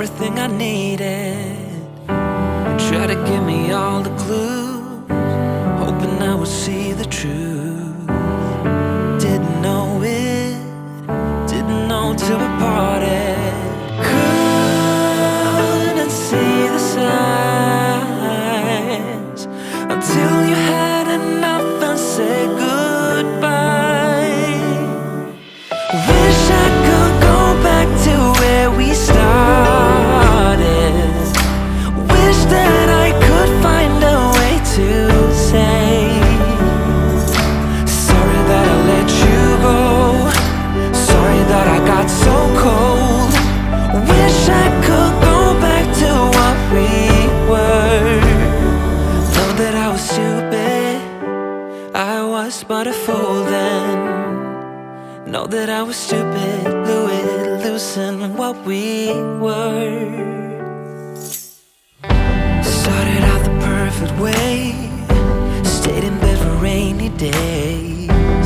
everything I needed. Try to give me all the clues, hoping I would see the truth. Didn't know it, didn't know till we parted. Couldn't see the signs until you had enough and said goodbye. Wish I could go back to where we started. Wish that I could find a way to say sorry that I let you go, sorry that I got so cold. Wish I could go back to what we were. Know that I was stupid, I was but a fool then. Know that I was stupid, blew it, losing what we were. Started out the perfect way, stayed in bed for rainy days.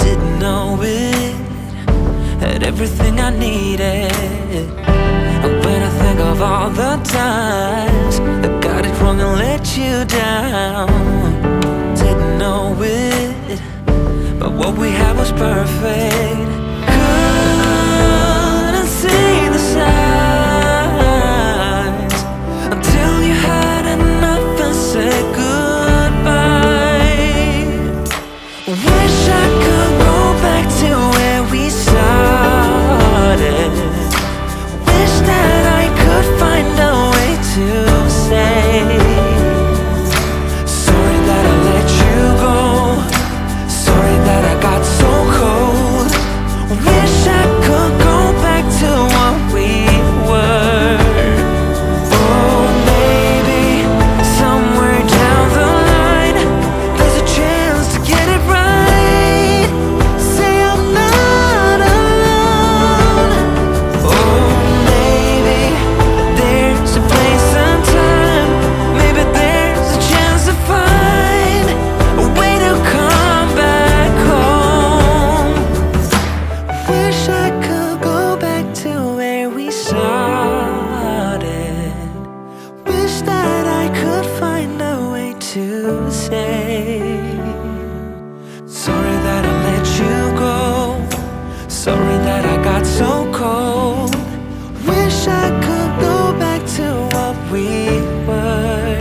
Didn't know it, had everything I needed. And when I think of all the times I got it wrong and let you down, didn't know it, but what we had was perfect. Couldn't see the signs until you had enough and said goodbye. Wish I could go back to where we started. Wish that I could find a way to say sorry that I let you go, sorry that I got so cold. Wish I could go back to what we were. Oh, maybe somewhere down the line there's a chance to get it right. Say I'm not alone. Oh, maybe there's a place and time, maybe there's a chance to find a way to come back home. Wish I could go back to where we started. Wish that I could find a way to say sorry that I let you go, sorry that I got so cold. Wish I could go back to what we were,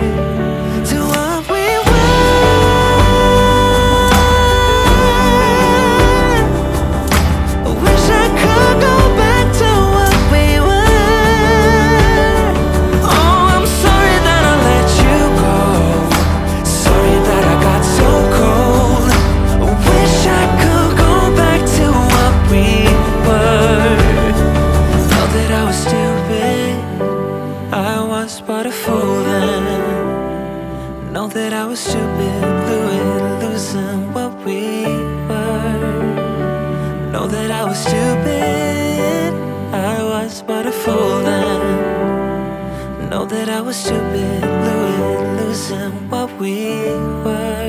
to what we were. Wish I could go back to what we were. Oh, I'm sorry that I let you go, sorry that I got so cold. Wish I could go back to what we were. Know that I was stupid, I was but a fool then. Know that I was stupid, blew it, losing what we were. Know that I was stupid, I was but a fool then. Know that I was stupid, blew it, losing what we were.